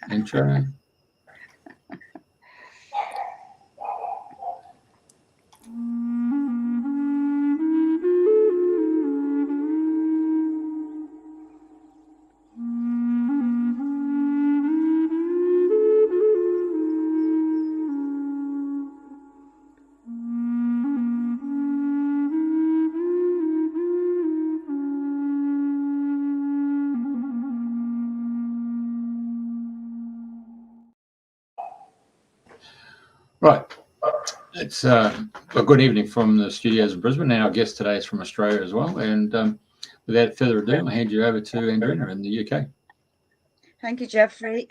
intro. Right. It's a good evening from the studios in Brisbane, and our guest today is from Australia as well. And without further ado, I'll hand you over to Andrena in the UK. Thank you, Jeffrey.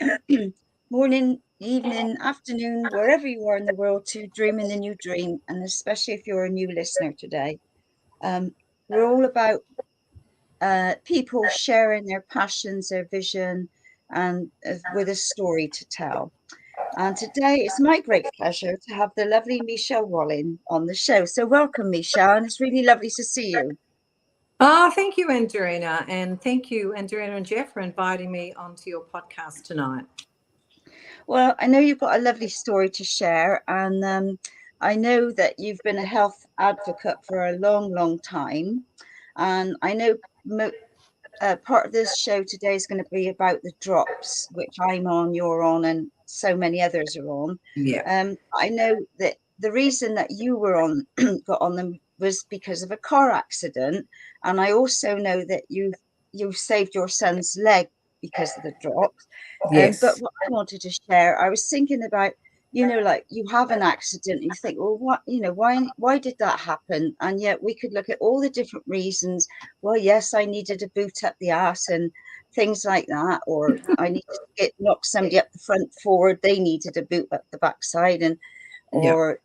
Morning, evening, afternoon, wherever you are in the world, to Dreaming the New Dream, and especially if you're a new listener today. We're all about people sharing their passions, their vision, and with a story to tell. And today it's my great pleasure to have the lovely Michele Whalan on the show. So welcome, Michele, and it's really lovely to see you. Oh, thank you, Andrena. And thank you, Andrena and Jeff, for inviting me onto your podcast tonight. Well, I know you've got a lovely story to share, and I know that you've been a health advocate for a long, long time. And I know part of this show today is going to be about the drops, which I'm on, you're on, and so many others are on. Yeah. I know that the reason that you were on, got on them, was because of a car accident, and I also know that you've saved your son's leg because of the drops. Yes. But what I wanted to share, I was thinking about, like you have an accident and you think, well, why did that happen? And yet we could look at all the different reasons. Well, yes, I needed to boot up the ass and things like that, or I needed to knock somebody up the front forward. They needed to boot up the backside, or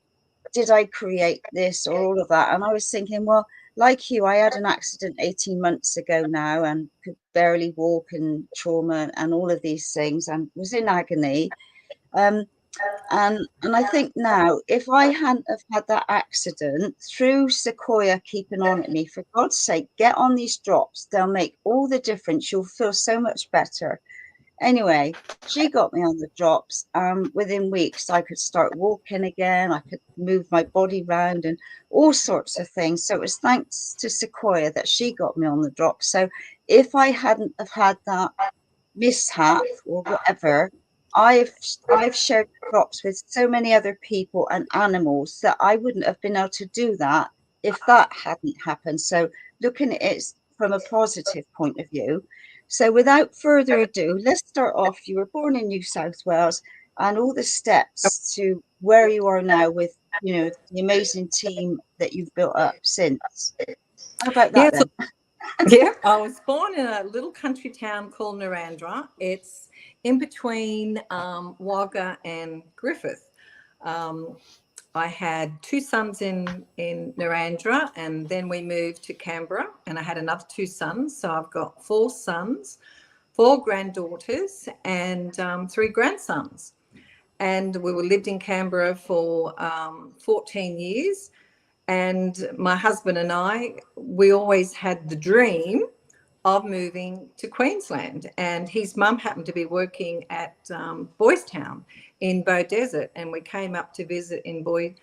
did I create this, or all of that? And I was thinking, well, like you, I had an accident 18 months ago now and could barely walk, and trauma and all of these things, and was in agony. And I think now, if I hadn't have had that accident, through Sequoia keeping on at me, for God's sake, get on these drops. They'll make all the difference. You'll feel so much better. Anyway, she got me on the drops. Within weeks, I could start walking again. I could move my body around and all sorts of things. So it was thanks to Sequoia that she got me on the drops. So if I hadn't have had that mishap or whatever, I've shared crops with so many other people and animals that I wouldn't have been able to do that if that hadn't happened. So looking at it from a positive point of view. So without further ado, let's start off. You were born in New South Wales, and all the steps to where you are now with, the amazing team that you've built up since. How about that then? Yeah, I was born in a little country town called Narrandera. It's in between Wagga and Griffith. I had two sons in Narrandera, and then we moved to Canberra, and I had another two sons. So I've got four sons, four granddaughters, and three grandsons. And we lived in Canberra for 14 years. And my husband and I, we always had the dream of moving to Queensland. And his mum happened to be working at Boys Town in Beaudesert, and we came up to visit in Boys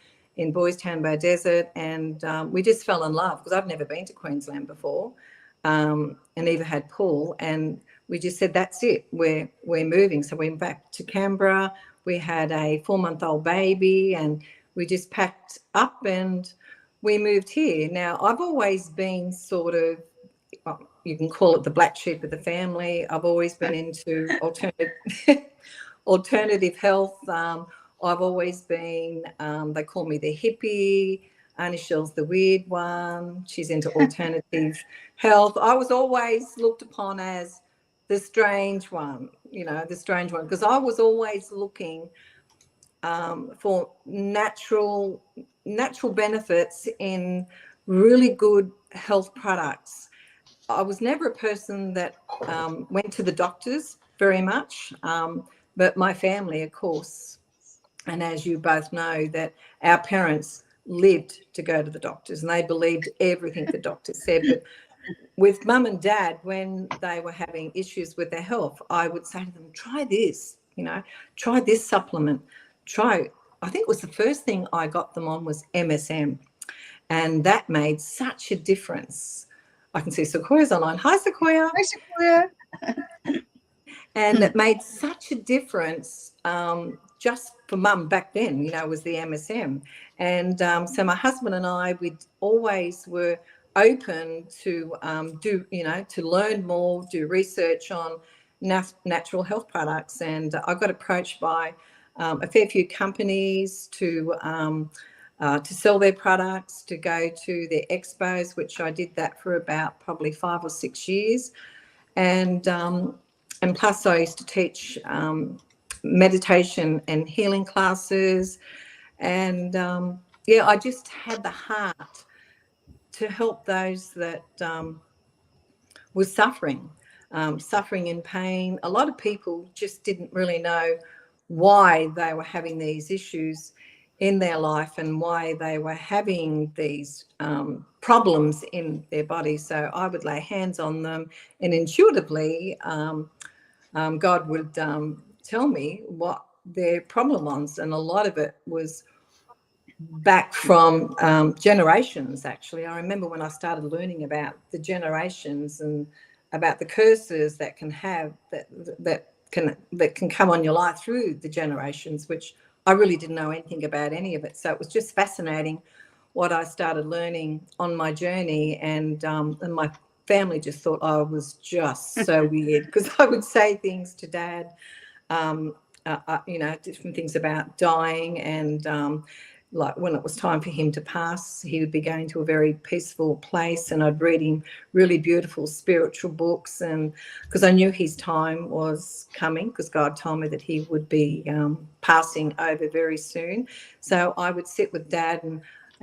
Town, Beaudesert, and we just fell in love because I've never been to Queensland before, and either had Paul, and we just said, that's it, we're moving. So we went back to Canberra. We had a 4-month-old baby, and we just packed up and we moved here. Now, I've always been sort of, you can call it the black sheep of the family. I've always been into alternative health. I've always been, they call me the hippie. Annie Shell's the weird one. She's into alternative health. I was always looked upon as the strange one, because I was always looking for natural benefits in really good health products. I was never a person that went to the doctors very much, but my family, of course, and as you both know, that our parents lived to go to the doctors and they believed everything the doctors said. But with mum and dad, when they were having issues with their health, I would say to them, try this, try this supplement, I think it was the first thing I got them on was MSM. And that made such a difference. I can see Sequoia's online. Hi, Sequoia. Hi, Sequoia. And it made such a difference just for Mum back then, was the MSM. And so my husband and I, we always were open to to learn more, do research on natural health products. And I got approached by a fair few companies to sell their products, to go to their expos, which I did that for about probably 5 or 6 years. And plus I used to teach meditation and healing classes. And I just had the heart to help those that were suffering in pain. A lot of people just didn't really know why they were having these issues in their life and why they were having these problems in their body. So I would lay hands on them, and intuitively God would tell me what their problem was. And a lot of it was back from generations, actually. I remember when I started learning about the generations and about the curses that can have, that can come on your life through the generations, which I really didn't know anything about any of it. So it was just fascinating what I started learning on my journey. And my family just thought I was just so weird, because I would say things to Dad, different things about dying, and like when it was time for him to pass, he would be going to a very peaceful place, and I'd read him really beautiful spiritual books, and because I knew his time was coming, because God told me that he would be passing over very soon. So I would sit with Dad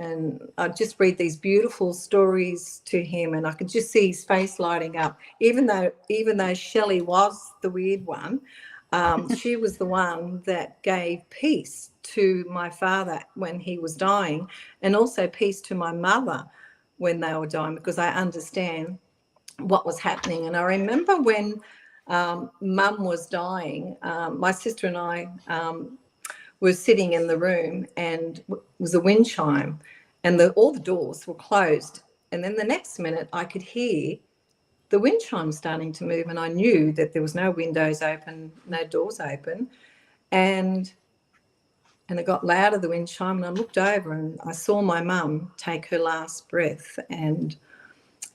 and I'd just read these beautiful stories to him, and I could just see his face lighting up. Even though Shelley was the weird one, she was the one that gave peace to my father when he was dying, and also peace to my mother when they were dying, because I understand what was happening. And I remember when Mum was dying, my sister and I were sitting in the room, and it was a wind chime, and all the doors were closed. And then the next minute I could hear the wind chime starting to move, and I knew that there was no windows open, no doors open. And it got louder, the wind chime, and I looked over and I saw my mum take her last breath. And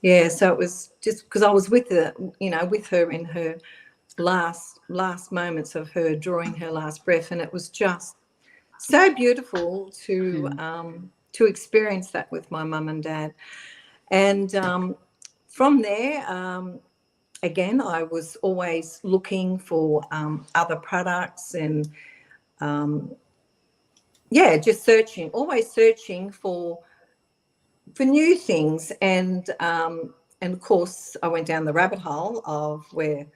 so it was just because I was with her, with her in her last moments of her drawing her last breath, and it was just so beautiful to experience that with my mum and Dad. And from there, again, I was always looking for other products, and just always searching for new things. And of course, I went down the rabbit hole of where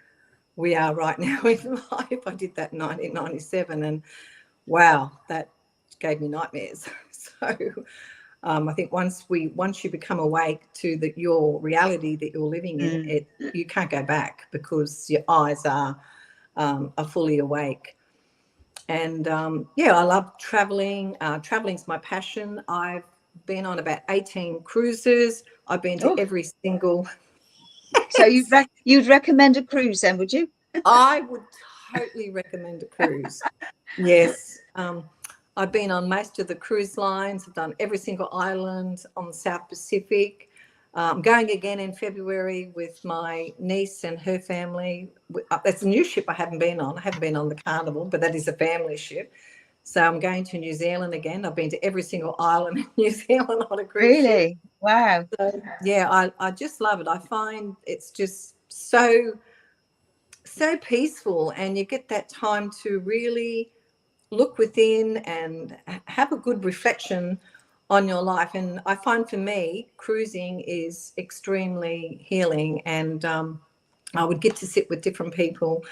we are right now in life. I did that in 1997, and wow, that gave me nightmares. So I think once you become awake to your reality that you're living in, you can't go back, because your eyes are fully awake. And I love traveling. Traveling's my passion. I've been on about 18 cruises. I've been to every single. So you'd recommend a cruise then, would you? I would totally recommend a cruise. Yes. I've been on most of the cruise lines. I've done every single island on the South Pacific. I'm going again in February with my niece and her family. That's a new ship I haven't been on. I haven't been on the Carnival, but that is a family ship. So I'm going to New Zealand again. I've been to every single island in New Zealand on a cruise ship. Really? Wow. So, I just love it. I find it's just so peaceful, and you get that time to really look within and have a good reflection on your life. And I find for me, cruising is extremely healing. And I would get to sit with different people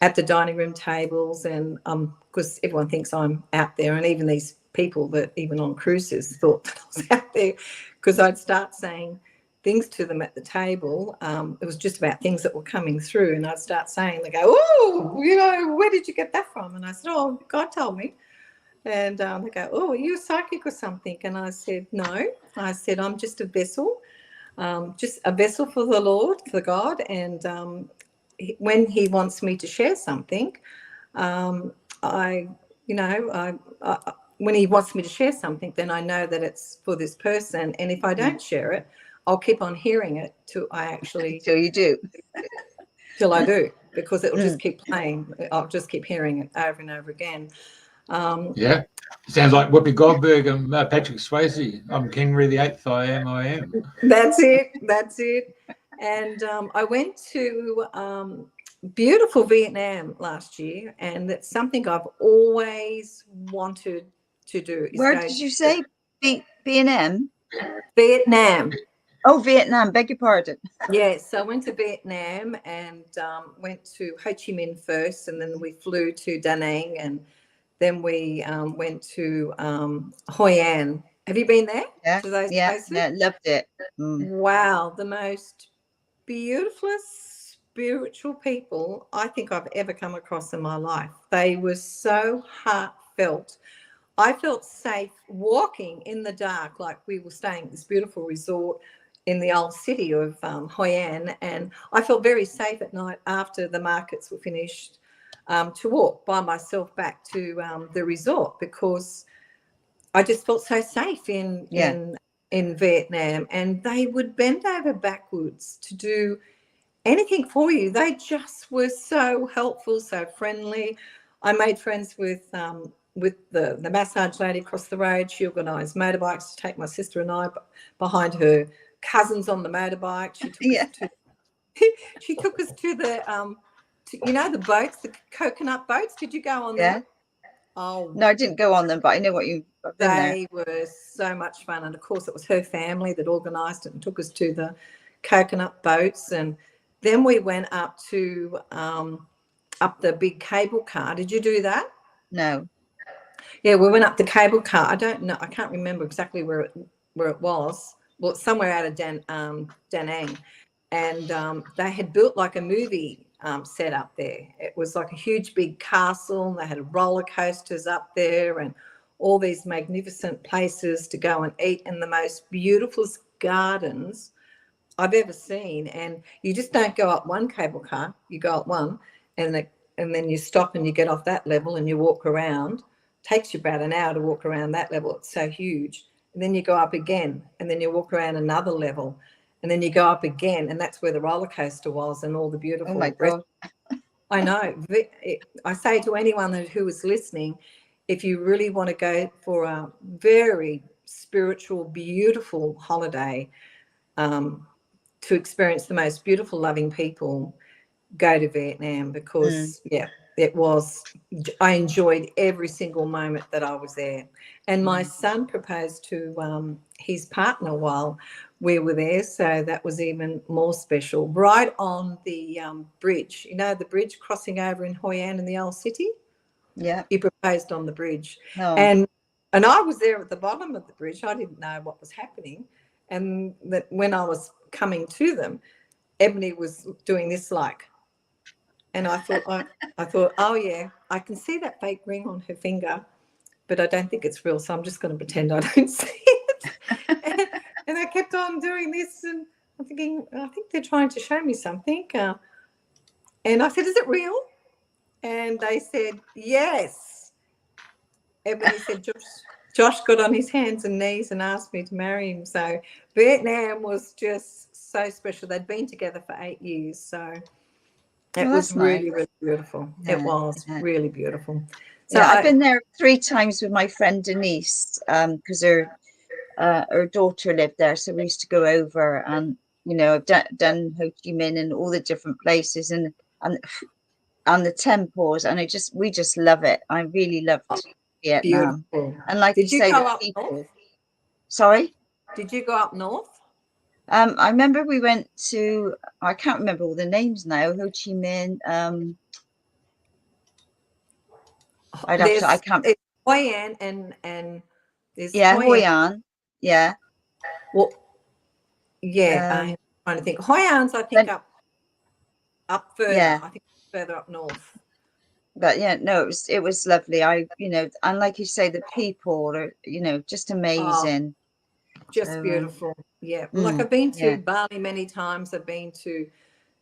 at the dining room tables, and because everyone thinks I'm out there, and even these people that even on cruises thought that I was out there, because I'd start saying things to them at the table. It was just about things that were coming through, and I'd start saying, they go, "Oh, you know, where did you get that from?" And I said, "Oh, God told me." And they go, "Oh, are you a psychic or something?" And I said, "No." I said, "I'm just a vessel, just a vessel for the Lord, for God. And when He wants me to share something, I when He wants me to share something, then I know that it's for this person. And if I don't share it, I'll keep on hearing it till I actually So you do. till I do, because it'll just keep playing. I'll just keep hearing it over and over again." Yeah. Sounds like Whoopi Goldberg and Patrick Swayze. I'm King Henry VIII. I am. That's it. That's it. And I went to beautiful Vietnam last year, and it's something I've always wanted to do. Where did you say? B&M? Vietnam. Oh, Vietnam. Beg your pardon. Yes, so I went to Vietnam and went to Ho Chi Minh first, and then we flew to Da Nang, and then we went to Hoi An. Have you been there? Yeah, To those yeah, places? yeah, loved it. Wow, the most beautiful, spiritual people I think I've ever come across in my life. They were so heartfelt. I felt safe walking in the dark, like we were staying at this beautiful resort in the old city of Hoi An, and I felt very safe at night after the markets were finished to walk by myself back to the resort, because I just felt so safe in Vietnam. And they would bend over backwards to do anything for you. They just were so helpful, so friendly. I made friends with the massage lady across the road. She organised motorbikes to take my sister and I behind her cousins on the motorbike. She took us to the the boats, the coconut boats. Did you go on them? Oh no, I didn't go on them, but I know what you've been there. They were so much fun, and of course it was her family that organised it and took us to the coconut boats. And then we went up to up the big cable car. Did you do that? No. Yeah, we went up the cable car. I don't know. I can't remember exactly where it was. Well, it's somewhere out of Da Nang, and they had built like a movie set up there. It was like a huge big castle. They had roller coasters up there and all these magnificent places to go and eat in the most beautiful gardens I've ever seen. And you just don't go up one cable car. You go up one, and then you stop and you get off that level and you walk around. It takes you about an hour to walk around that level. It's so huge. And then you go up again, and then you walk around another level, and then you go up again, and that's where the roller coaster was and all the beautiful. Oh my God. I know. I say to anyone who is listening, if you really want to go for a very spiritual, beautiful holiday, to experience the most beautiful, loving people, go to Vietnam, because I enjoyed every single moment that I was there. And my son proposed to his partner while we were there, so that was even more special. Right on the bridge, the bridge crossing over in Hoi An in the old city. Yeah. He proposed on the bridge. Oh. And I was there at the bottom of the bridge. I didn't know what was happening. And that when I was coming to them, Ebony was doing this like, and I thought, oh yeah, I can see that fake ring on her finger, but I don't think it's real, so I'm just going to pretend I don't see it. and I kept on doing this, and I'm thinking, I think they're trying to show me something. And I said, is it real? And they said, yes. Ebony said, Josh got on his hands and knees and asked me to marry him. So Vietnam was just so special. They'd been together for 8 years, so it was really, really beautiful. Yeah, it was really beautiful. So I've been there 3 times with my friend Denise, because her daughter lived there, so we used to go over, and I've done Ho Chi Minh and all the different places and the temples, and we just love it. I really loved Vietnam. Beautiful. And like Did you you say, go the up people. north? Sorry? Did you go up north? I remember we went to, I can't remember all the names now, Ho Chi Minh. I can't. It's Hoi An and there's Hoi An. Yeah. Well, I'm trying to think. Hoi An's, I think, up further. Yeah. I think further up north. But yeah, no, it was lovely. I, and like you say, the people are, just amazing. Just beautiful. Yeah. Like I've been to Bali many times. I've been to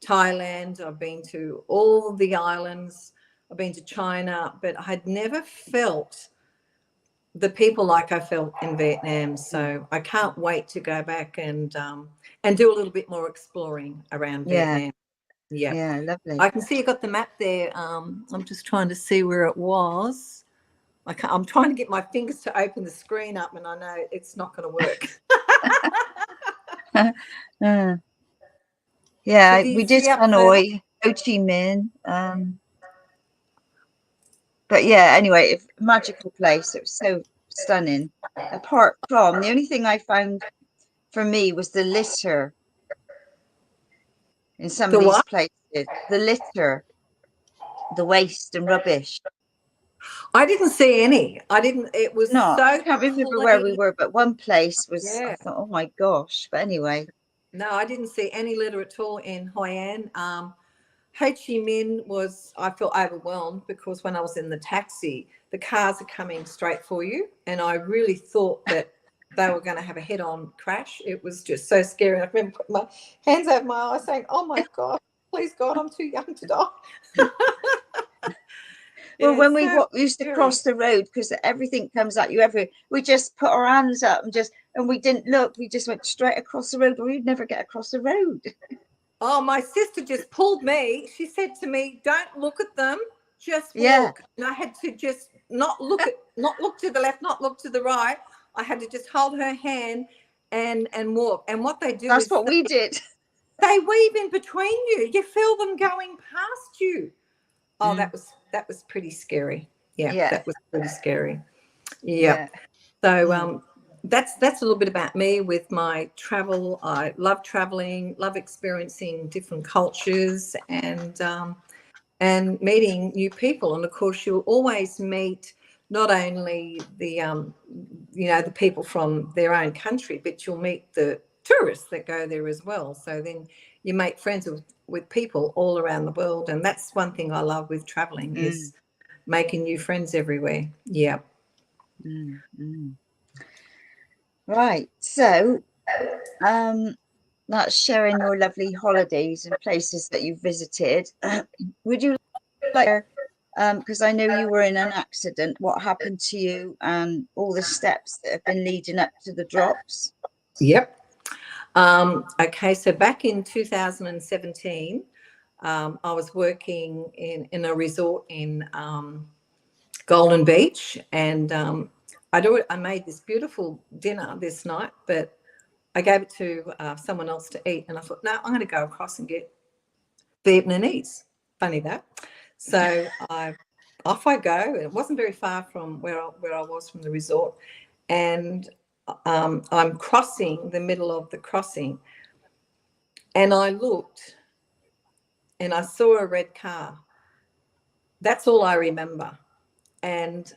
Thailand. I've been to all the islands. I've been to China, but I had never felt the people like I felt in Vietnam. So I can't wait to go back and do a little bit more exploring around Vietnam. Yeah. Yeah, lovely. I can see you got the map there. I'm just trying to see where it was. I'm trying to get my fingers to open the screen up, and I know it's not going to work. Yeah, we did Hanoi, Ho Chi Minh. But yeah, anyway, magical place. It was so stunning. Apart from, the only thing I found for me was the litter in some of these places. The litter, the waste and rubbish. I didn't see any. It was so I can't remember clean. where we were, but one place was, I thought, oh my gosh. But anyway. No, I didn't see any litter at all in Hoi An. Ho Chi Minh I felt overwhelmed because when I was in the taxi, the cars are coming straight for you. And I really thought that they were going to have a head-on crash. It was just so scary. I remember putting my hands over my eyes saying, oh my God, please God, I'm too young to die. Well, when we used to cross the road, because everything comes at you everywhere, we just put our hands up and we didn't look. We just went straight across the road, but we'd never get across the road. Oh, my sister just pulled me. She said to me, don't look at them, just walk. And I had to just not look to the left, not look to the right. I had to just hold her hand and walk. And what they do That's what we did. They weave in between you. You feel them going past you. Oh, that was pretty scary. Yeah, that was pretty scary. Yeah. So that's a little bit about me with my travel. I love traveling, love experiencing different cultures and meeting new people. And of course, you'll always meet not only the the people from their own country, but you'll meet the tourists that go there as well. So then you make friends with people all around the world, and that's one thing I love with traveling is making new friends everywhere. Yeah. Right. So that's sharing your lovely holidays and places that you've visited. Would you like, because I know you were in an accident, what happened to you and all the steps that have been leading up to the drops? Yep. Okay, so back in 2017, I was working in a resort in Golden Beach, and I made this beautiful dinner this night, but I gave it to someone else to eat, and I thought, no, I'm going to go across and get Vietnamese. Funny that. So off I go. It wasn't very far from where I was from the resort, and I'm crossing the middle of the crossing, and I looked and I saw a red car. That's all I remember. And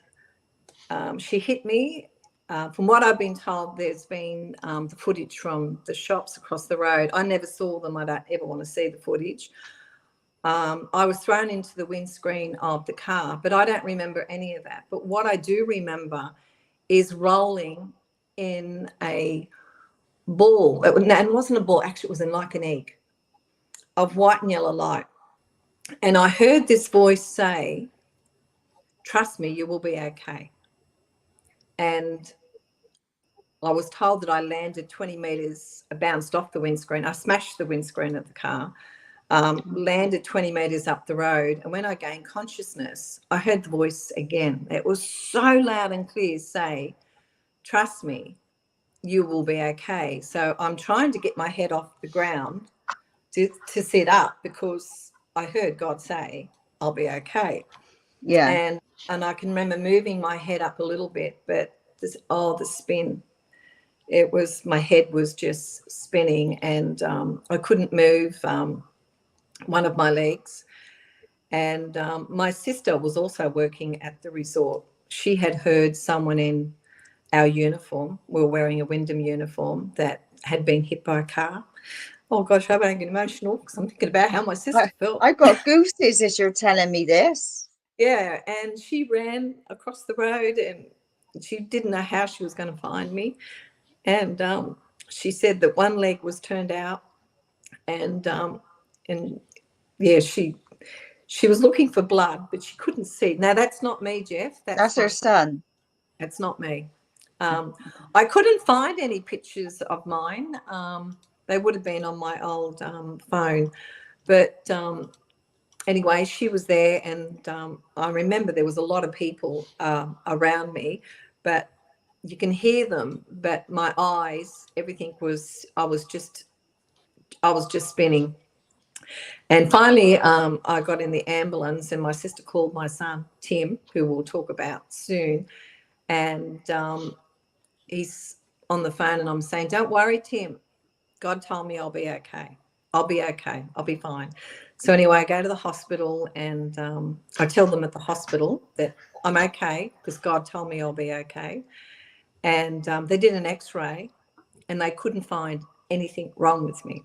she hit me. From what I've been told, there's been the footage from the shops across the road. I never saw them. I don't ever want to see the footage. I was thrown into the windscreen of the car, but I don't remember any of that. But what I do remember is rolling in a ball. And it wasn't a ball, actually, it was like an egg of white and yellow light. And I heard this voice say, trust me, you will be okay. And I was told that I landed 20 meters, bounced off the windscreen. I smashed the windscreen of the car, landed 20 meters up the road. And when I gained consciousness, I heard the voice again. It was so loud and clear, say, trust me, you will be okay. So I'm trying to get my head off the ground to sit up because I heard God say, I'll be okay. Yeah. And I can remember moving my head up a little bit, but the spin. My head was just spinning, and I couldn't move one of my legs. And my sister was also working at the resort. She had heard someone in our uniform, we were wearing a Wyndham uniform, that had been hit by a car. Oh gosh, I'm getting emotional because I'm thinking about how my sister felt. I got gooses as you're telling me this. Yeah, and she ran across the road, and she didn't know how she was going to find me. And she said that one leg was turned out, and yeah, she was looking for blood, but she couldn't see. Now that's not me, Jeff. That's her son. That's not me. I couldn't find any pictures of mine. They would have been on my old phone, but anyway, she was there, and I remember there was a lot of people around me, but you can hear them. But my eyes, everything was, I was just spinning. And finally, I got in the ambulance, and my sister called my son Tim, who we'll talk about soon, and he's on the phone, and I'm saying, "Don't worry, Tim. God told me I'll be okay. I'll be okay. I'll be fine." So anyway, I go to the hospital, and I tell them at the hospital that I'm okay because God told me I'll be okay. And they did an X-ray, and they couldn't find anything wrong with me.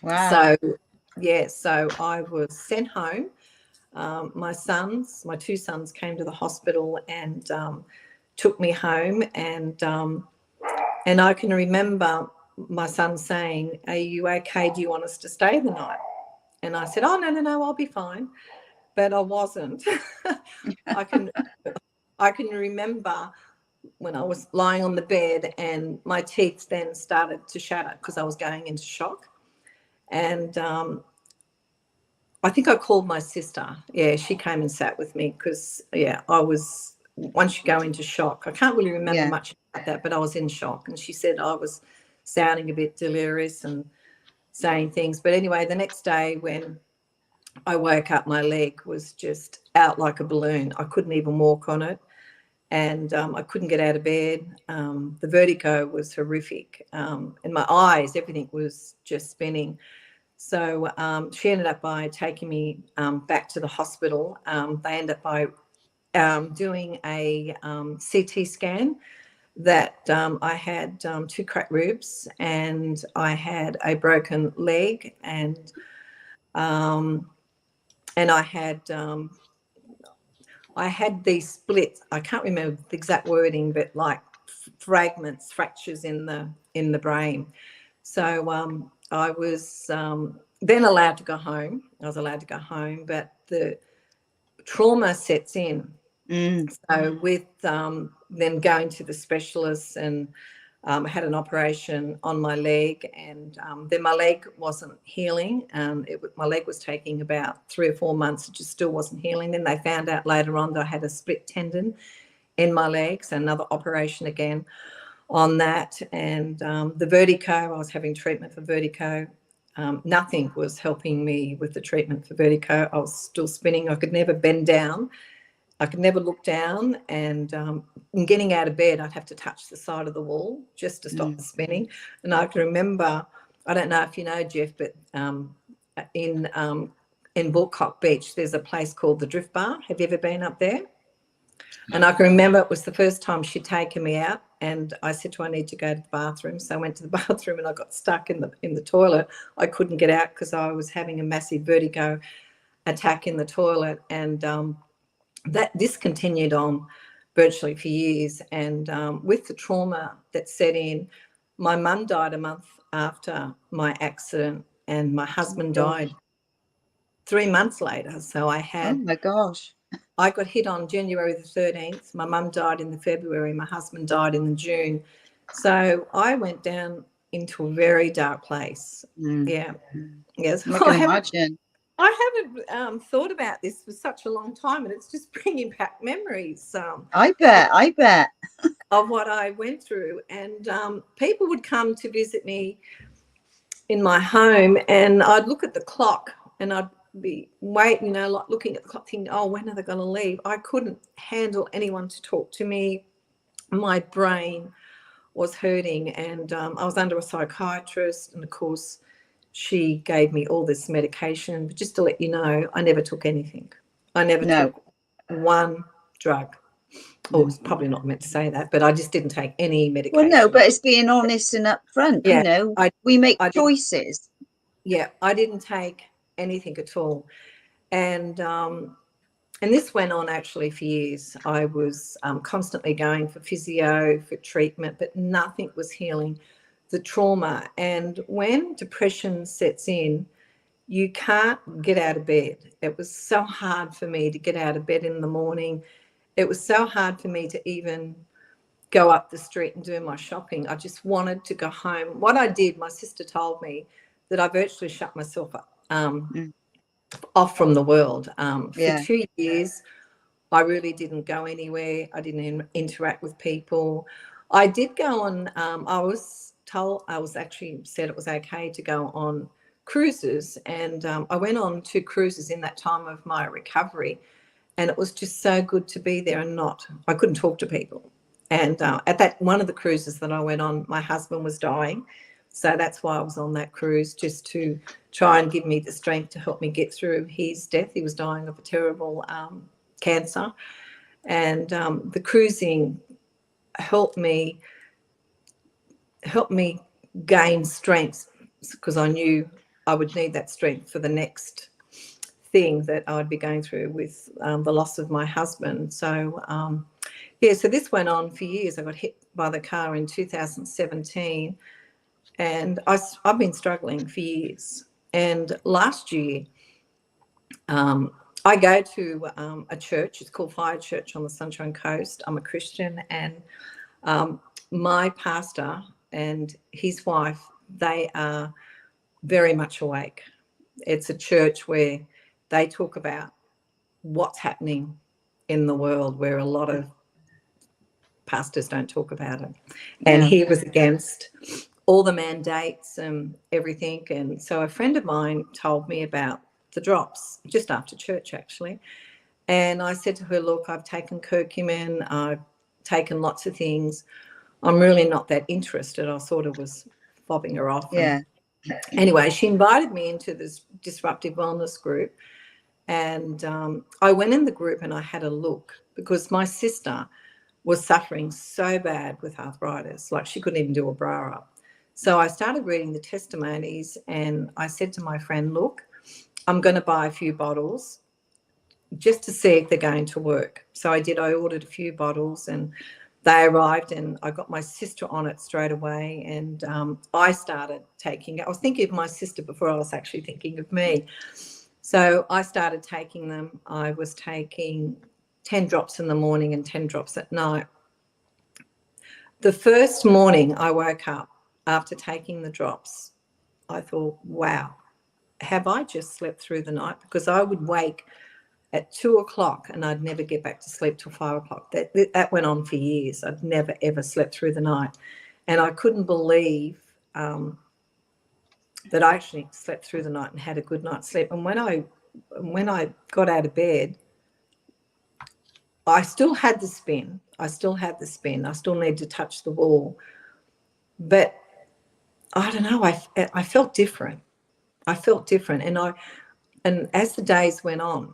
Wow. So yeah, so I was sent home. My two sons came to the hospital and took me home, and I can remember my son saying, "Are you okay? Do you want us to stay the night?" And I said, "Oh, no, I'll be fine." But I wasn't. I can remember when I was lying on the bed, and my teeth then started to shatter because I was going into shock. And I think I called my sister. Yeah, she came and sat with me because, yeah, I was, once you go into shock, I can't really remember much about that, but I was in shock. And she said I was sounding a bit delirious and saying things. But anyway, the next day when I woke up, my leg was just out like a balloon. I couldn't even walk on it, and I couldn't get out of bed. The vertigo was horrific, and my eyes, everything was just spinning. So she ended up by taking me back to the hospital. They ended up by doing a CT scan that I had 2 cracked ribs, and I had a broken leg, and I had these splits. I can't remember the exact wording, but like fragments, fractures in the brain. So I was then allowed to go home. I was allowed to go home, but the trauma sets in. So with then going to the specialists, and I had an operation on my leg, and then my leg wasn't healing. My leg was taking about 3 or 4 months. It just still wasn't healing. Then they found out later on that I had a split tendon in my leg, so another operation again on that. And the vertigo, I was having treatment for vertigo. Nothing was helping me with the treatment for vertigo. I was still spinning. I could never bend down. I could never look down, and in getting out of bed, I'd have to touch the side of the wall just to stop the spinning. And I can remember, I don't know if you know, Jeff, but in Bulcock Beach, there's a place called the Drift Bar. Have you ever been up there? And I can remember it was the first time she'd taken me out, and I said to her, I need to go to the bathroom. So I went to the bathroom, and I got stuck in the toilet. I couldn't get out because I was having a massive vertigo attack in the toilet, and this continued on virtually for years. And with the trauma that set in, my mum died a month after my accident, and my husband died 3 months later. So I had, oh my gosh, I got hit on January the 13th. My mum died in the February. My husband died in the June. So I went down into a very dark place. Yeah. Yes. I can imagine. I haven't thought about this for such a long time, and it's just bringing back memories. I bet. Of what I went through. And people would come to visit me in my home, and I'd look at the clock, and I'd be waiting, like looking at the clock, thinking, oh, when are they going to leave? I couldn't handle anyone to talk to me. My brain was hurting, and I was under a psychiatrist, and of course, she gave me all this medication. But just to let you know, I never took anything. I never took one drug. or it's probably not meant to say that, but I just didn't take any medication. Well, no, but it's being honest and upfront. Yeah, You know, we make choices. Yeah, I didn't take anything at all. And this went on actually for years. I was constantly going for physio, for treatment, but nothing was healing the trauma. And when depression sets in, you can't get out of bed. It was so hard for me to get out of bed in the morning. It was so hard for me to even go up the street and do my shopping. I just wanted to go home. What I did, my sister told me that I virtually shut myself up, off from the world. For 2 years, I really didn't go anywhere. I didn't interact with people. I did go on, I was actually said it was okay to go on cruises. And I went on 2 cruises in that time of my recovery. And it was just so good to be there and I couldn't talk to people. And at that one of the cruises that I went on, my husband was dying. So that's why I was on that cruise, just to try and give me the strength to help me get through his death. He was dying of a terrible cancer. And the cruising helped me gain strength, because I knew I would need that strength for the next thing that I'd be going through with the loss of my husband. So so this went on for years. I got hit by the car in 2017, and I've been struggling for years. And last year, I go to a church. It's called Fire Church on the Sunshine Coast. I'm a Christian, and my pastor and his wife, they are very much awake. It's a church where they talk about what's happening in the world, where a lot of pastors don't talk about it. And he was against all the mandates and everything. And so a friend of mine told me about the drops just after church, actually. And I said to her, look, I've taken curcumin, I've taken lots of things. I'm really not that interested. I sort of was fobbing her off. Yeah. Anyway, she invited me into this disruptive wellness group. And I went in the group and I had a look, because my sister was suffering so bad with arthritis, like she couldn't even do a bra up. So I started reading the testimonies, and I said to my friend, look, I'm going to buy a few bottles just to see if they're going to work. So I did. I ordered a few bottles, and they arrived, and I got my sister on it straight away. And I started taking it. I was thinking of my sister before I was actually thinking of me. So I started taking them. I was taking 10 drops in the morning and 10 drops at night. The first morning I woke up after taking the drops, I thought, wow, have I just slept through the night? Because I would wake at 2 o'clock and I'd never get back to sleep till 5 o'clock. That went on for years. I'd never, ever slept through the night. And I couldn't believe that I actually slept through the night and had a good night's sleep. And when I got out of bed, I still had the spin. I still needed to touch the wall. But I don't know, I felt different. And as the days went on,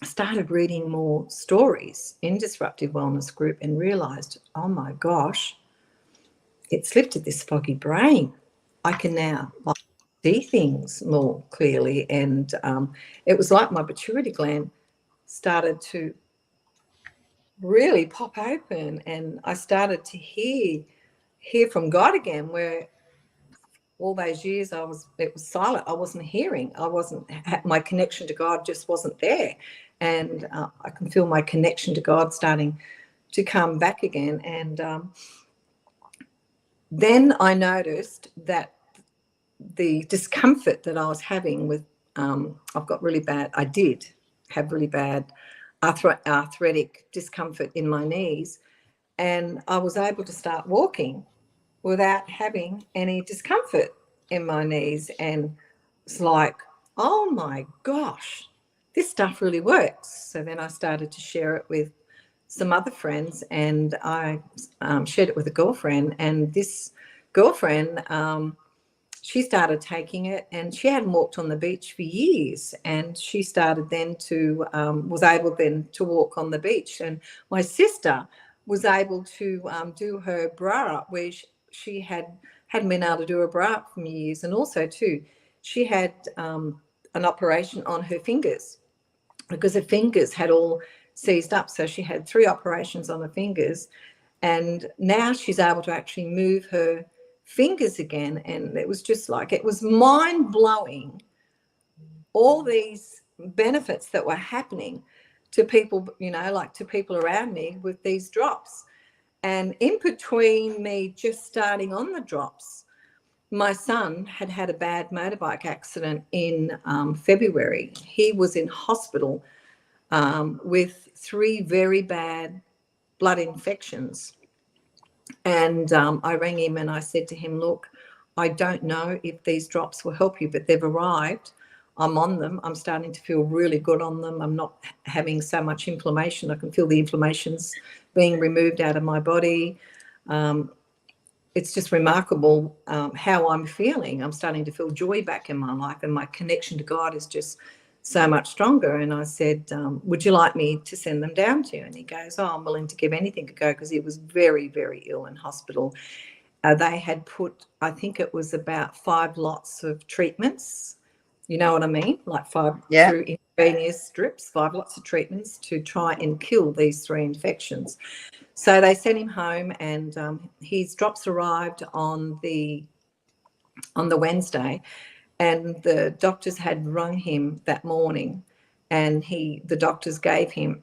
I started reading more stories in Disruptive Wellness Group and realised, oh my gosh, it's lifted this foggy brain. I can now see things more clearly. And it was like my pituitary gland started to really pop open, and I started to hear from God again, where all those years it was silent. I wasn't hearing. My connection to God just wasn't there. And I can feel my connection to God starting to come back again. And then I noticed that the discomfort that I was having with, I did have really bad arthritic discomfort in my knees. And I was able to start walking without having any discomfort in my knees. And it's like, oh my gosh, this stuff really works. So then I started to share it with some other friends, and I shared it with a girlfriend. And this girlfriend she started taking it, and she hadn't walked on the beach for years, and she started then to was able then to walk on the beach. And my sister was able to do her bra up, where she hadn't been able to do a bra up for years. And also too, she had an operation on her fingers because her fingers had all seized up. So she had 3 operations on her fingers, and now she's able to actually move her fingers again. And it was just like, it was mind-blowing, all these benefits that were happening to people, you know, like to people around me with these drops. And in between me just starting on the drops, my son had had a bad motorbike accident in February. He was in hospital with 3 very bad blood infections. And I rang him and I said to him, look, I don't know if these drops will help you, but they've arrived. I'm on them. I'm starting to feel really good on them. I'm not having so much inflammation. I can feel the inflammations being removed out of my body. It's just remarkable how I'm feeling. I'm starting to feel joy back in my life, and my connection to God is just so much stronger. And I said, would you like me to send them down to you? And he goes, oh, I'm willing to give anything a go, because he was very, very ill in hospital. They had put, I think it was about 5 lots of treatments. You know what I mean? Like 5 through intravenous strips, 5 lots of treatments to try and kill these 3 infections. So they sent him home, and his drops arrived on the Wednesday, and the doctors had rung him that morning, and the doctors gave him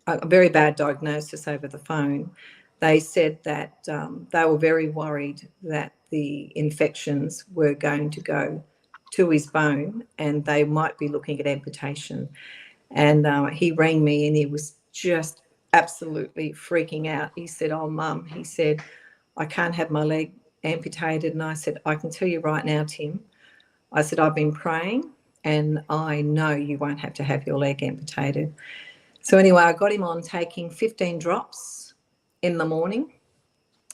a very bad diagnosis over the phone. They said that they were very worried that the infections were going to go to his bone, and they might be looking at amputation. And he rang me, and he was just absolutely freaking out. He said, oh, Mum, he said, I can't have my leg amputated. And I said, I can tell you right now, Tim, I said, I've been praying, and I know you won't have to have your leg amputated. So anyway, I got him on taking 15 drops in the morning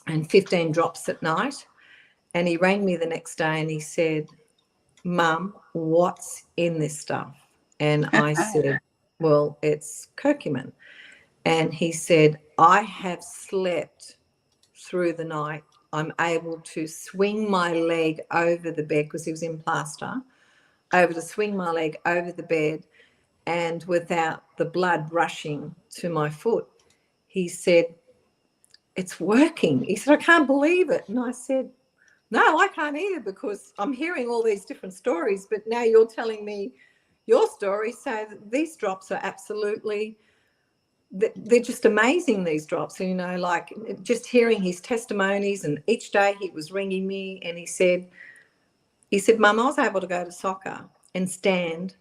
and 15 drops at night. And he rang me the next day and he said, Mum, what's in this stuff? And I said, well, it's curcumin. And he said, I have slept through the night. I'm able to swing my leg over the bed, because he was in plaster, able to swing my leg over the bed, and without the blood rushing to my foot. He said, it's working. He said, I can't believe it. And I said, no, I can't either, because I'm hearing all these different stories, but now you're telling me your story. So these drops are absolutely, they're just amazing, these drops. You know, like just hearing his testimonies, and each day he was ringing me, and he said, Mum, I was able to go to soccer and stand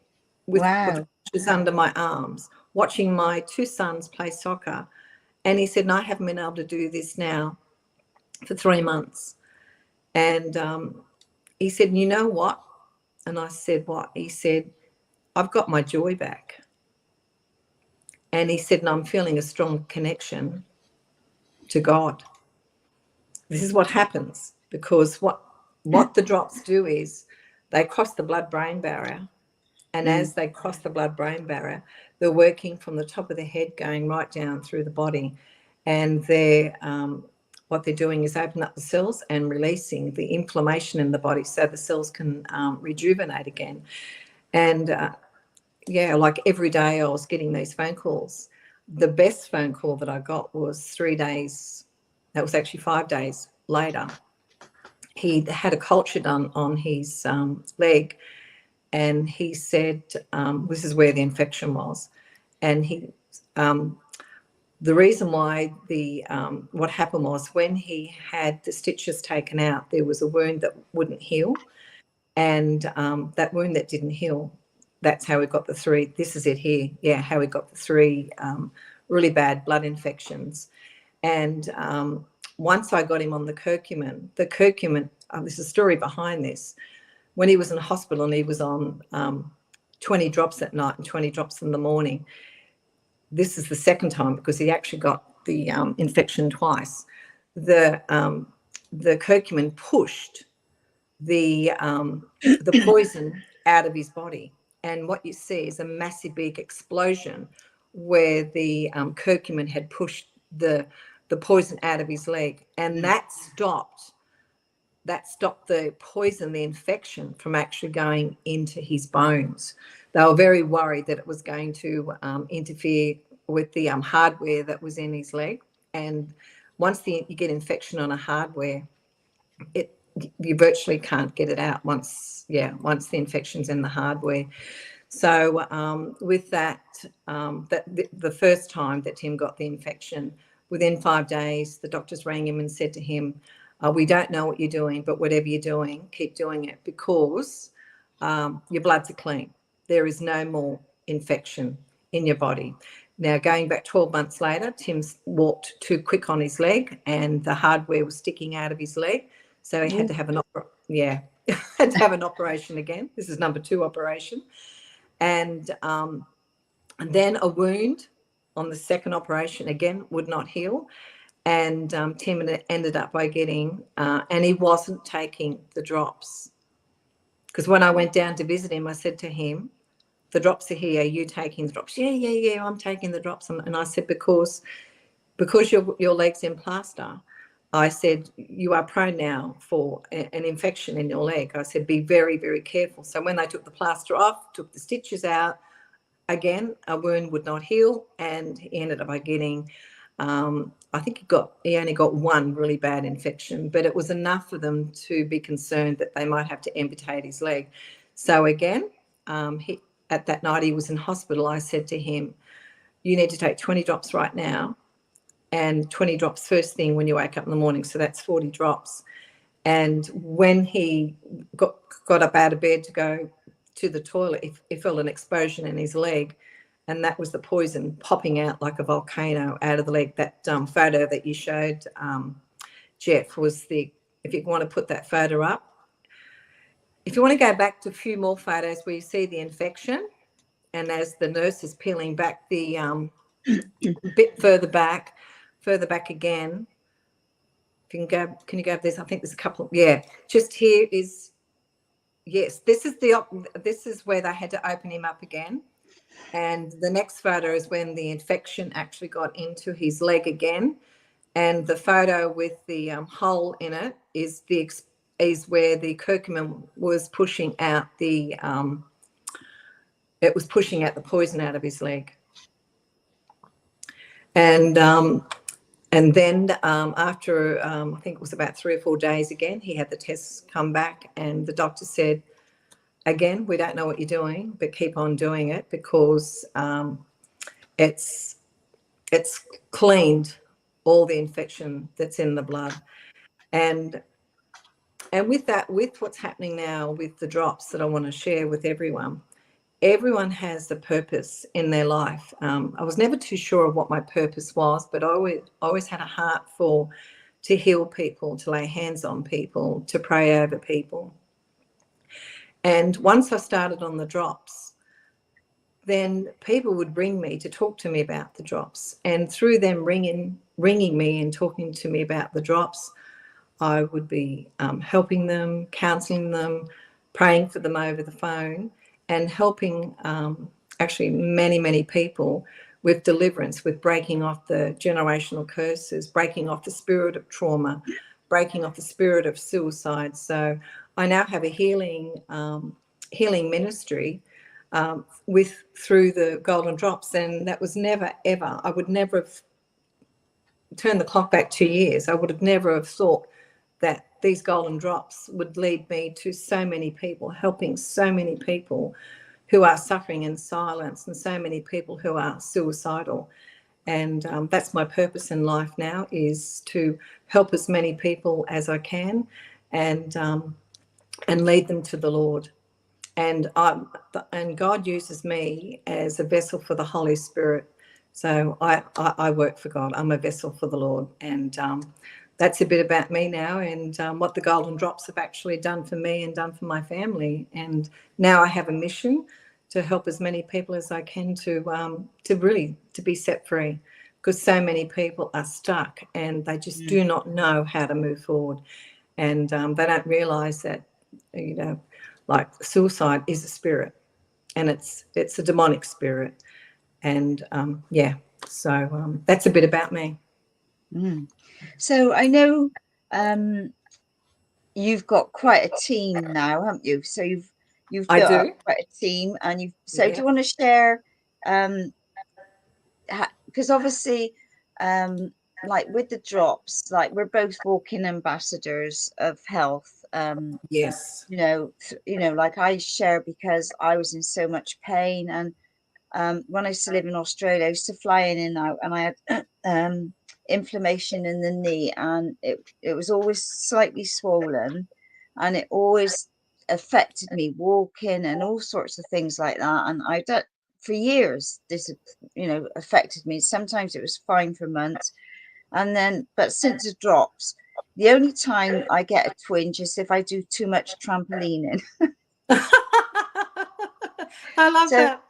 with crutches under my arms, watching my 2 sons play soccer. And he said, and I haven't been able to do this now for 3 months. And he said, you know what? And I said, what? He said, I've got my joy back. And he said, and I'm feeling a strong connection to God. This is what happens, because what the drops do is they cross the blood-brain barrier. And as they cross the blood-brain barrier, they're working from the top of the head going right down through the body. And what they're doing is opening up the cells and releasing the inflammation in the body, so the cells can rejuvenate again. And like every day I was getting these phone calls. The best phone call that I got was 3 days, that was actually 5 days later. He had a culture done on his leg, and he said, this is where the infection was. And the reason why what happened was, when he had the stitches taken out, there was a wound that wouldn't heal. And that wound that didn't heal, that's how we got the 3, this is it here, how we got the 3 really bad blood infections. And once I got him on the curcumin, there's a story behind this. When he was in hospital and he was on 20 drops at night and 20 drops in the morning, this is the second time, because he actually got the infection twice. The curcumin pushed the poison out of his body. And what you see is a massive big explosion where the curcumin had pushed the poison out of his leg, and that stopped the poison, the infection, from actually going into his bones. They were very worried that it was going to interfere with the hardware that was in his leg. And once you get infection on a hardware, you virtually can't get it out once the infection's in the hardware. So with that, the first time that Tim got the infection, within 5 days, the doctors rang him and said to him, we don't know what you're doing, but whatever you're doing, keep doing it, because your bloods are clean. There is no more infection in your body. Now, going back 12 months later, Tim's walked too quick on his leg and the hardware was sticking out of his leg. So he had to have had to have an operation again. This is number 2 operation. And then a wound on the second operation, again, would not heal. And Tim ended up by getting, and he wasn't taking the drops. Because when I went down to visit him, I said to him, the drops are here, are you taking the drops? Yeah, I'm taking the drops. And I said, because your leg's in plaster, I said, you are prone now for an infection in your leg. I said, be very, very careful. So when they took the plaster off, took the stitches out, again, a wound would not heal, and he ended up by getting, I think he only got one really bad infection, but it was enough for them to be concerned that they might have to amputate his leg. So again, at that night he was in hospital, I said to him, you need to take 20 drops right now, and 20 drops first thing when you wake up in the morning. So that's 40 drops. And when he got up out of bed to go to the toilet, he felt an explosion in his leg, and that was the poison popping out like a volcano out of the leg. That photo that you showed, Jeff, was if you want to put that photo up. If you want to go back to a few more photos where you see the infection, and as the nurse is peeling back the bit further back again. If you can you go up this? I think there's a couple. Just here is, yes, this is where they had to open him up again. And the next photo is when the infection actually got into his leg again. And the photo with the hole in it is where the curcumin was pushing out the poison out of his leg. And then after I think it was about 3 or 4 days again, he had the tests come back, and the doctor said, again, we don't know what you're doing, but keep on doing it, because it's cleaned all the infection that's in the blood. And with what's happening now with the drops that I want to share with everyone has a purpose in their life. I was never too sure of what my purpose was, but I always had a heart to heal people, to lay hands on people, to pray over people. And once I started on the drops, then people would ring me to talk to me about the drops. And through them ringing me and talking to me about the drops, I would be helping them, counselling them, praying for them over the phone, and helping actually many, many people with deliverance, with breaking off the generational curses, breaking off the spirit of trauma, breaking off the spirit of suicide. So I now have a healing ministry through the golden drops, and that was never ever. I would never have turned the clock back 2 years. I would have never have thought that these golden drops would lead me to so many people, helping so many people who are suffering in silence, and so many people who are suicidal. And that's my purpose in life now, is to help as many people as I can, and lead them to the Lord. And God uses me as a vessel for the Holy Spirit. So I work for God. I'm a vessel for the Lord. And that's a bit about me now, and what the golden drops have actually done for me and done for my family. And now I have a mission to help as many people as I can to be set free, because so many people are stuck and they just do not know how to move forward. And they don't realise that you know, like suicide is a spirit, and it's a demonic spirit. And that's a bit about me. So I know you've got quite a team now, haven't you? So you've I built up do. quite a team, and do Yeah. you want to share, because obviously, like with the drops, like we're both walking ambassadors of health. Yes. Like I share because I was in so much pain, and when I used to live in Australia, I used to fly in and out, and I had inflammation in the knee, and it was always slightly swollen, and it always affected me walking and all sorts of things like that. And I don't, for years, this affected me. Sometimes it was fine for months, and then, but since the drops, the only time I get a twinge is if I do too much trampolining. I love that.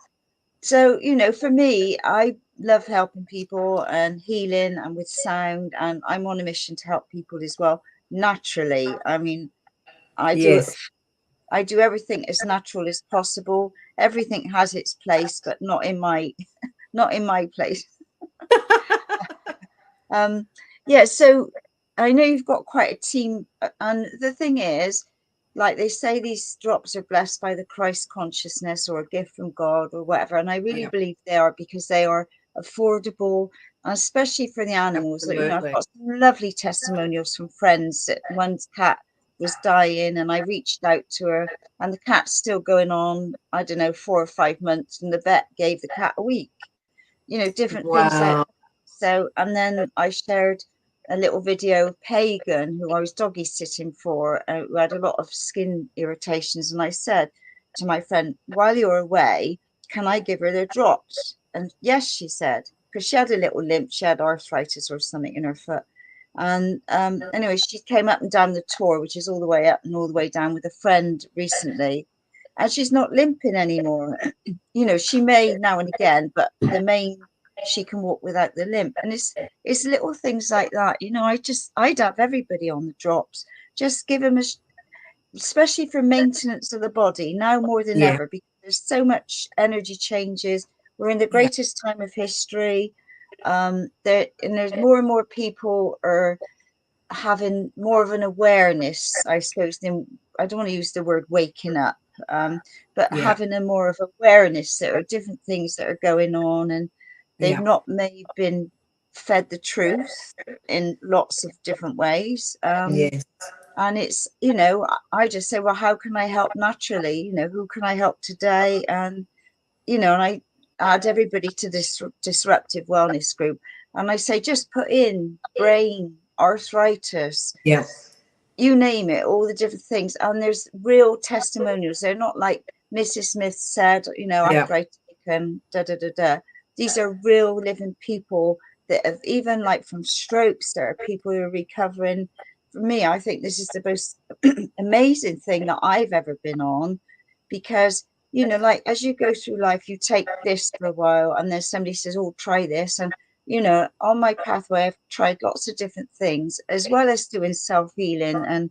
So, for me, I love helping people and healing and with sound, and I'm on a mission to help people as well, naturally. I mean, I do Yes. I do everything as natural as possible. Everything has its place, but not in my place. So I know you've got quite a team, and the thing is, like they say, these drops are blessed by the Christ consciousness or a gift from God or whatever, and I really believe they are, because they are affordable, and especially for the animals. Like, I've got some lovely testimonials from friends that one's cat was dying, and I reached out to her, and the cat's still going on, I don't know, 4 or 5 months, and the vet gave the cat a week. Different things like. So, and then I shared a little video of Pagan, who I was doggy sitting for, who had a lot of skin irritations. And I said to my friend, while you're away, can I give her the drops? And yes, she said, because she had a little limp, she had arthritis or something in her foot. And anyway, she came up and down the tour, which is all the way up and all the way down, with a friend recently. And she's not limping anymore. She may now and again, but she can walk without the limp. And it's little things like that. I'd have everybody on the drops, just give them especially for maintenance of the body now more than ever, because there's so much energy changes. We're in the greatest time of history. There's more and more people are having more of an awareness, I suppose, than, I don't want to use the word waking up, but having a more of awareness that are different things that are going on, and they've not maybe been fed the truth in lots of different ways. And it's, I just say, well, how can I help naturally? Who can I help today? And, and I add everybody to this disruptive wellness group. And I say, just put in brain, arthritis, you name it, all the different things. And there's real testimonials. They're not like Mrs. Smith said, arthritic and da. These are real living people that have, even like from strokes, there are people who are recovering. For me, I think this is the most amazing thing that I've ever been on, because, like as you go through life, you take this for a while, and then somebody says, oh, try this. And, on my pathway, I've tried lots of different things, as well as doing self-healing and,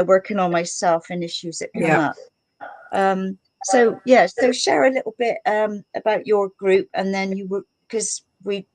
working on myself and issues that come up. So share a little bit about your group, and then because the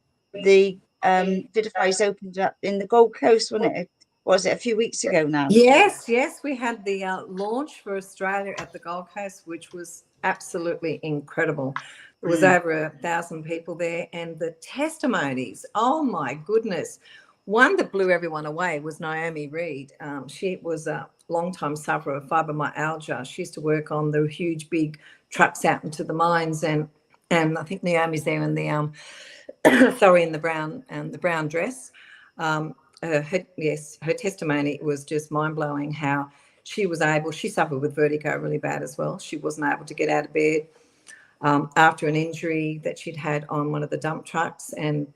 Vidify's opened up in the Gold Coast, wasn't it? Was it a few weeks ago now? Yes, we had the launch for Australia at the Gold Coast, which was absolutely incredible. There was over 1,000 people there, and the testimonies, oh my goodness. One that blew everyone away was Naomi Reed. She was a long-time sufferer of fibromyalgia. She used to work on the huge, big trucks out into the mines, and I think Naomi's there in the in the brown dress. Her testimony was just mind-blowing, how she suffered with vertigo really bad as well. She wasn't able to get out of bed after an injury that she'd had on one of the dump trucks, and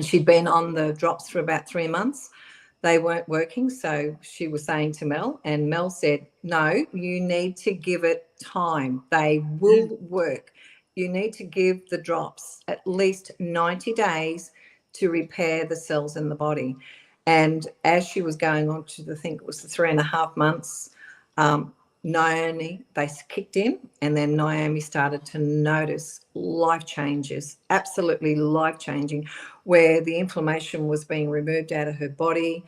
she'd been on the drops for about 3 months. They weren't working, so she was saying to Mel, and Mel said, no, you need to give it time. They will work. You need to give the drops at least 90 days to repair the cells in the body. And as she was going on to I think it was the 3.5 months, Naomi, they kicked in, and then Naomi started to notice life changes, absolutely life-changing, where the inflammation was being removed out of her body.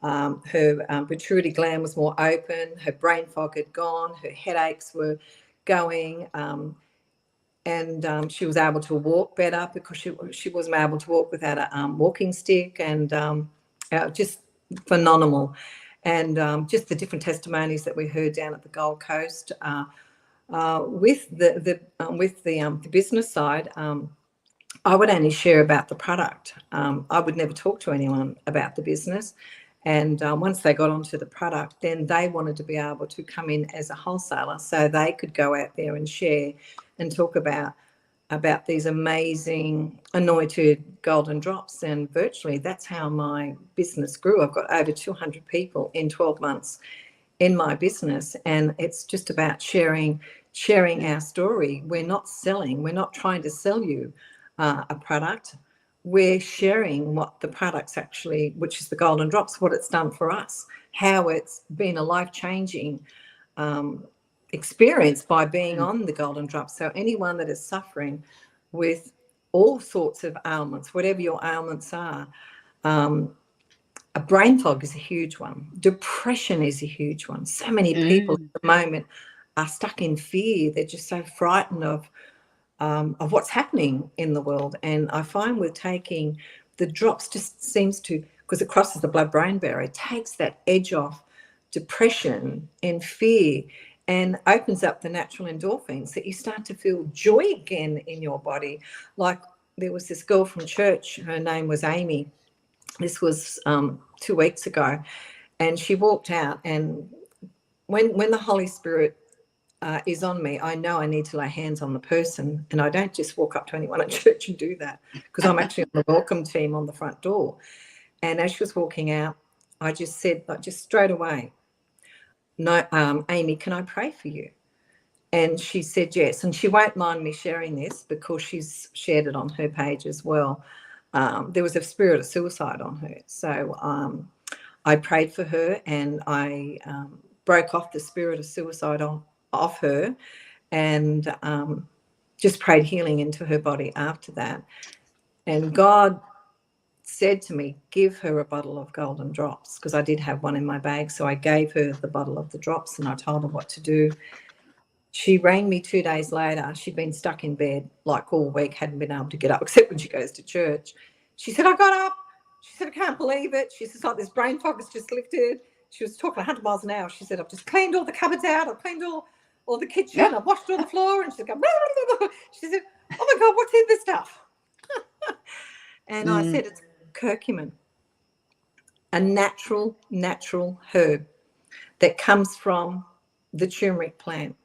Her pituitary gland was more open, her brain fog had gone, her headaches were going, and she was able to walk better because she wasn't able to walk without a walking stick, and just phenomenal. And just the different testimonies that we heard down at the Gold Coast with the business side. I would only share about the product. I would never talk to anyone about the business. And once they got onto the product, then they wanted to be able to come in as a wholesaler so they could go out there and share and talk about these amazing anointed golden drops. And virtually that's how my business grew. I've got over 200 people in 12 months in my business, and it's just about sharing our story. We're not selling, we're not trying to sell you a product. We're sharing what the product's actually, which is the golden drops, what it's done for us, how it's been a life-changing experience by being on the golden drops. So anyone that is suffering with all sorts of ailments, whatever your ailments are, a brain fog is a huge one. Depression is a huge one. So many people at the moment are stuck in fear. They're just so frightened of what's happening in the world. And I find with taking the drops, just seems to, because it crosses the blood-brain barrier, it takes that edge off depression and fear and opens up the natural endorphins that you start to feel joy again in your body. Like there was this girl from church, her name was Amy. This was 2 weeks ago, and she walked out, and when the Holy Spirit is on me, I know I need to lay hands on the person, and I don't just walk up to anyone at church and do that, because I'm actually on the welcome team on the front door. And as she was walking out, I just said, like, just straight away, "No, Amy, can I pray for you?" And she said yes, and she won't mind me sharing this because she's shared it on her page as well. There was a spirit of suicide on her, so I prayed for her, and I broke off the spirit of suicide off her, and just prayed healing into her body after that. And God said to me, give her a bottle of golden drops, because I did have one in my bag. So I gave her the bottle of the drops, and I told her what to do. She rang me 2 days later. She'd been stuck in bed like all week, hadn't been able to get up except when she goes to church. She said, I got up. She said, I can't believe it. She said, like, this brain fog has just lifted. She was talking 100 miles an hour. She said, I've just cleaned all the cupboards out. I've cleaned all the kitchen. Yep. I've washed all the floor. And she's going, blah, blah, blah. She said, oh my God, what's in this stuff? And I said, it's curcumin, a natural herb that comes from the turmeric plant.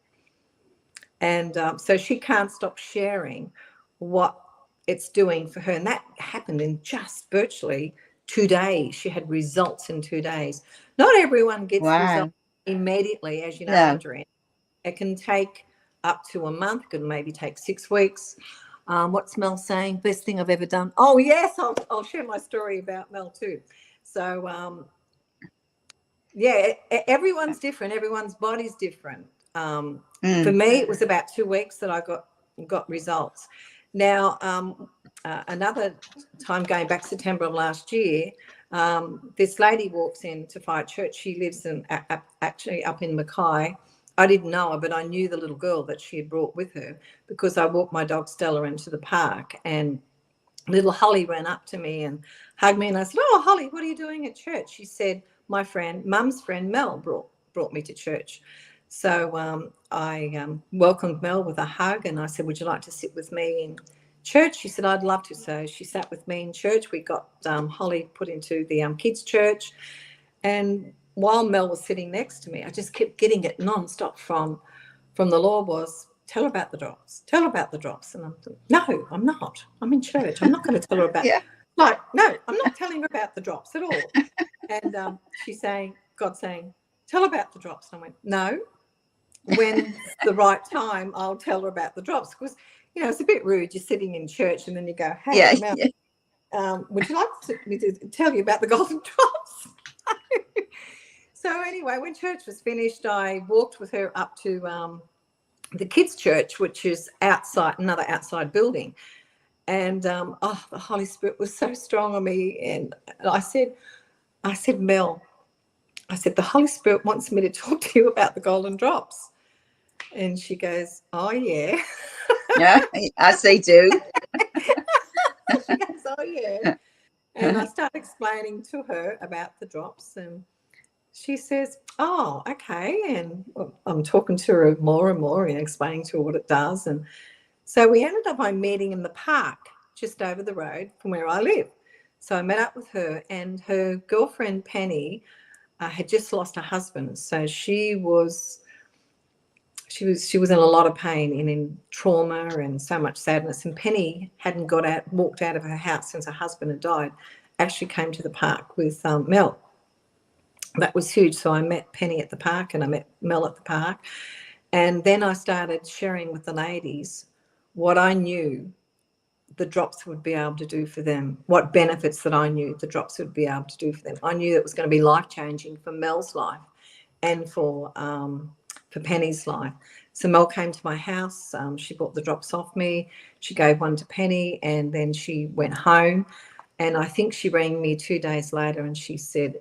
And so she can't stop sharing what it's doing for her. And that happened in just virtually 2 days. She had results in 2 days. Not everyone gets results immediately, as you know, Andrena. It can take up to a month. It can maybe take 6 weeks. What's Mel saying? Best thing I've ever done. Oh, yes, I'll share my story about Mel too. So, yeah, everyone's different. Everyone's body's different. For me, it was about 2 weeks that I got results. Now, another time, going back September of last year, this lady walks in to Fire Church. She lives actually up in Mackay. I didn't know her, but I knew the little girl that she had brought with her because I walked my dog Stella into the park, and little Holly ran up to me and hugged me, and I said, oh, Holly, what are you doing at church? She said, my friend, Mum's friend Mel brought me to church. So I welcomed Mel with a hug, and I said, would you like to sit with me in church? She said, I'd love to. So she sat with me in church. We got Holly put into the kids' church, and while Mel was sitting next to me, I just kept getting it nonstop from the Lord was, tell her about the drops. Tell her about the drops. And I'm thinking, no, I'm not. I'm in church. I'm not going to tell her about Like, no, I'm not telling her about the drops at all. And she's saying, God's saying, tell her about the drops. And I went, no, when the right time, I'll tell her about the drops. Because, you know, it's a bit rude. You're sitting in church and then you go, hey, Mel, would you like me to tell you about the golden drops? So anyway, when church was finished, I walked with her up to the kids' church, which is another outside building. And the Holy Spirit was so strong on me. And I said, Mel, I said, the Holy Spirit wants me to talk to you about the golden drops. And she goes, oh, yeah. Yeah, as they do. She goes, oh, yeah. And I started explaining to her about the drops, and she says, oh, okay. And I'm talking to her more and more and explaining to her what it does. And so we ended up by meeting in the park just over the road from where I live. So I met up with her, and her girlfriend, Penny, had just lost her husband. So she was in a lot of pain and in trauma and so much sadness. And Penny hadn't walked out of her house since her husband had died. Actually came to the park with Mel. That was huge. So I met Penny at the park and I met Mel at the park. And then I started sharing with the ladies what I knew the drops would be able to do for them, what benefits that I knew the drops would be able to do for them. I knew it was going to be life-changing for Mel's life and for Penny's life. So Mel came to my house. She bought the drops off me. She gave one to Penny, and then she went home. And I think she rang me 2 days later, and she said,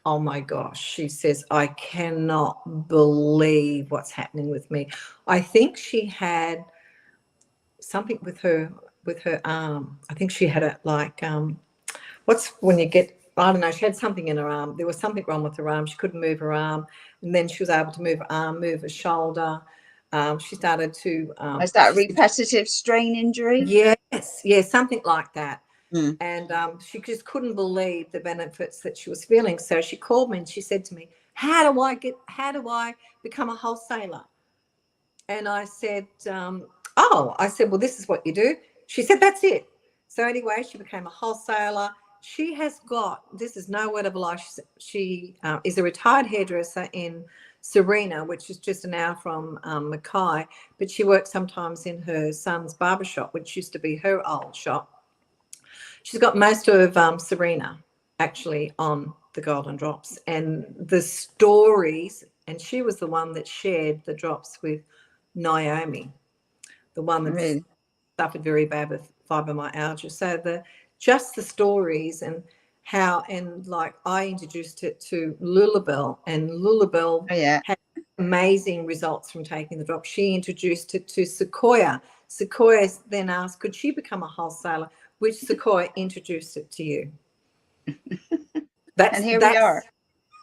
oh my gosh, she says, I cannot believe what's happening with me. I think she had something with her arm. I think she had what's when you get, I don't know, she had something in her arm. There was something wrong with her arm. She couldn't move her arm. And then she was able to move her arm, move her shoulder. She started to... Is that a repetitive strain injury? Yes, something like that. Mm. And she just couldn't believe the benefits that she was feeling. So she called me and she said to me, how do I become a wholesaler? And I said, well, this is what you do. She said, that's it. So anyway, she became a wholesaler. She has got, this is no word of a lie, she is a retired hairdresser in Serena, which is just an hour from Mackay, but she works sometimes in her son's barbershop, which used to be her old shop. She's got most of Serena actually on the golden drops, and the stories, and she was the one that shared the drops with Naomi, the one that suffered very bad with fibromyalgia. So just the stories and how, and like I introduced it to Lulabelle, and Lulabelle had amazing results from taking the drop. She introduced it to Sequoia. Sequoia then asked, could she become a wholesaler? Which Sequoia introduced it to you. And here we are.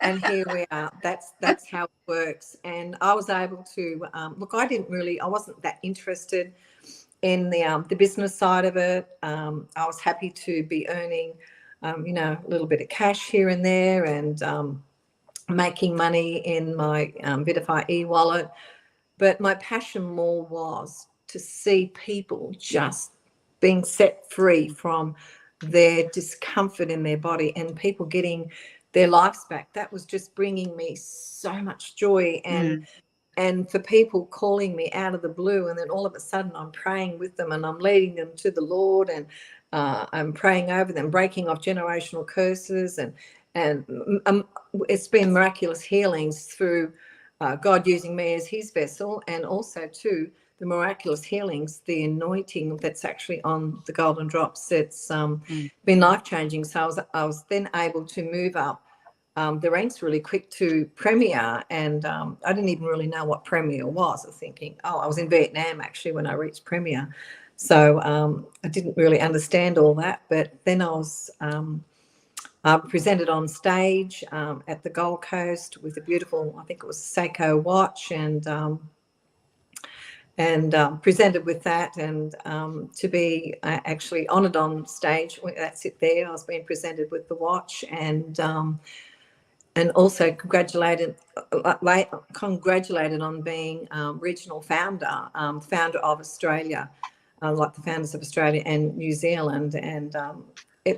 And here we are. That's how it works. And I was able to look. I wasn't that interested in the business side of it. I was happy to be earning, a little bit of cash here and there, and making money in my Vitify e-wallet. But my passion more was to see people just being set free from their discomfort in their body and people getting their lives back. That was just bringing me so much joy. And for people calling me out of the blue, and then all of a sudden I'm praying with them and I'm leading them to the Lord, and I'm praying over them, breaking off generational curses, and it's been miraculous healings through God using me as his vessel, and also too the miraculous healings, the anointing that's actually on the golden drops. It's been life-changing. So I was then able to move up the ranks really quick to Premier, and I didn't even really know what Premier was. I was thinking, I was in Vietnam actually when I reached Premier. So I didn't really understand all that, but then I was presented on stage at the Gold Coast with a beautiful, I think it was Seiko watch, and presented with that, and to be actually honoured on stage. That's it there. I was being presented with the watch, and also congratulated on being regional founder of Australia, like the founders of Australia and New Zealand. And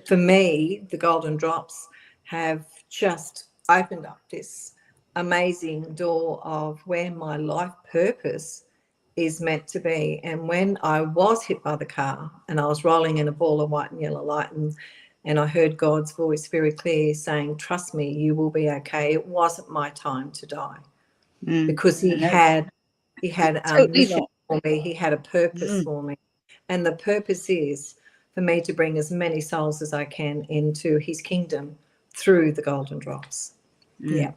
for me, the golden drops have just opened up this amazing door of where my life purpose is meant to be. And when I was hit by the car and I was rolling in a ball of white and yellow light, and And I heard God's voice very clear saying, trust me, you will be okay. It wasn't my time to die, because he had a Totally mission not. for me. He had a purpose for me. And the purpose is for me to bring as many souls as I can into his kingdom through the golden drops. Yeah.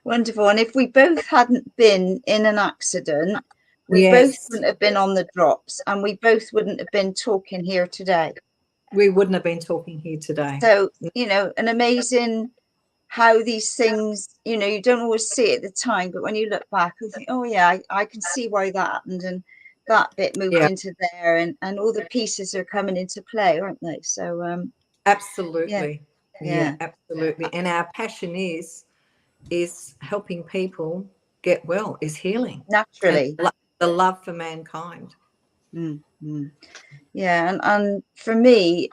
Wonderful. And if we both hadn't been in an accident, we both wouldn't have been on the drops, and we both wouldn't have been talking here today. We wouldn't have been talking here today. So, an amazing how these things, you don't always see it at the time, but when you look back, you think, oh yeah, I can see why that happened, and that bit moved into there, and all the pieces are coming into play, aren't they? So absolutely. Yeah, absolutely. And our passion is helping people get well, is healing. Naturally. And the love for mankind. Yeah, and for me,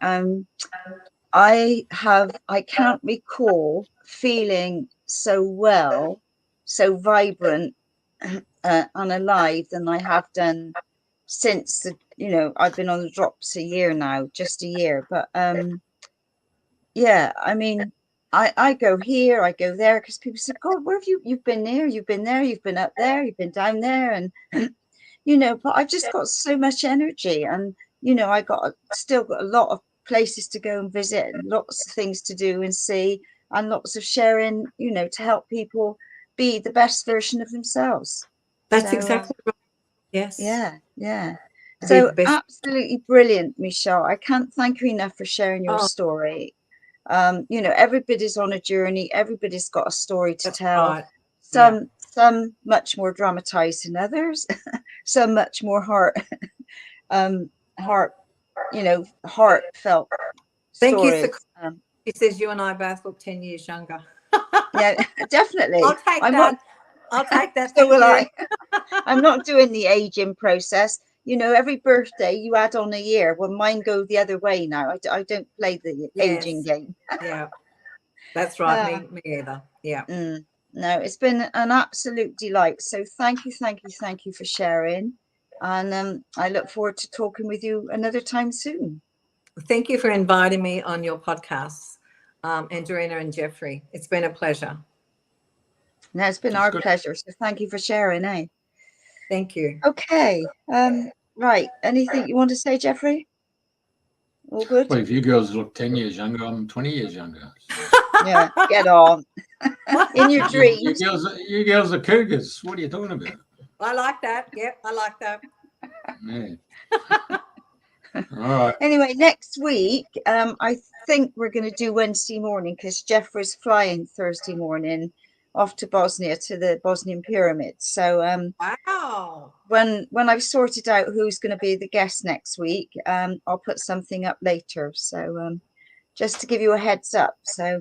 I can't recall feeling so well, so vibrant and alive than I have done since I've been on the drops a year now, just a year. But yeah, I mean, I go here, I go there, because people say, God, where have you've been there, you've been there, you've been up there, you've been down there, and but I've just got so much energy, and I still got a lot of places to go and visit, and lots of things to do and see, and lots of sharing, to help people be the best version of themselves. That's exactly right. Yes. Yeah. So absolutely brilliant, Michele. I can't thank you enough for sharing your story. Everybody's on a journey. Everybody's got a story to tell. Right. Some much more dramatized than others. Some much more heartfelt Thank stories. you. He says you and I both look 10 years younger. Yeah, definitely. I'll take that. I'll take that. So will I. I'm not doing the aging process. Every birthday you add on a year. Well, mine go the other way now. I don't play the aging game. Yeah, that's right. Me either. Yeah. No, it's been an absolute delight. So thank you for sharing. And I look forward to talking with you another time soon. Thank you for inviting me on your podcast, Andrena and Jeffrey. It's been a pleasure. No, it's been our pleasure. So thank you for sharing, eh? Thank you. Okay. Right. Anything you want to say, Jeffrey? All good? Well, if you girls look 10 years younger, I'm 20 years younger. Yeah, get on. In your dreams. You girls are cougars. What are you talking about? I like that. Yep, I like that. Yeah. All right. Anyway, next week, I think we're going to do Wednesday morning, because Jeffrey's flying Thursday morning off to Bosnia, to the Bosnian pyramids. So wow. When I've sorted out who's going to be the guest next week, I'll put something up later. So just to give you a heads up. So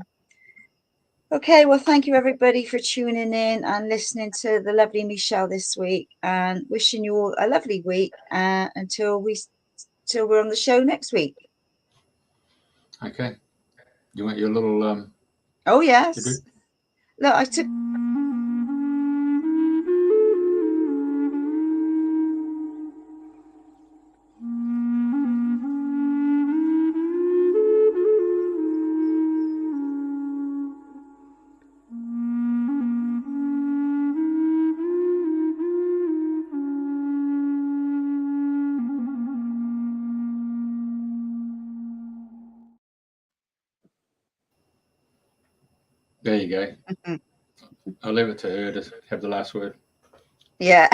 okay, well, thank you everybody for tuning in and listening to the lovely Michele this week, and wishing you all a lovely week until we're on the show next week. Okay. You want your little oh yes. Look, I took There you go. I'll leave it to her to have the last word. Yeah.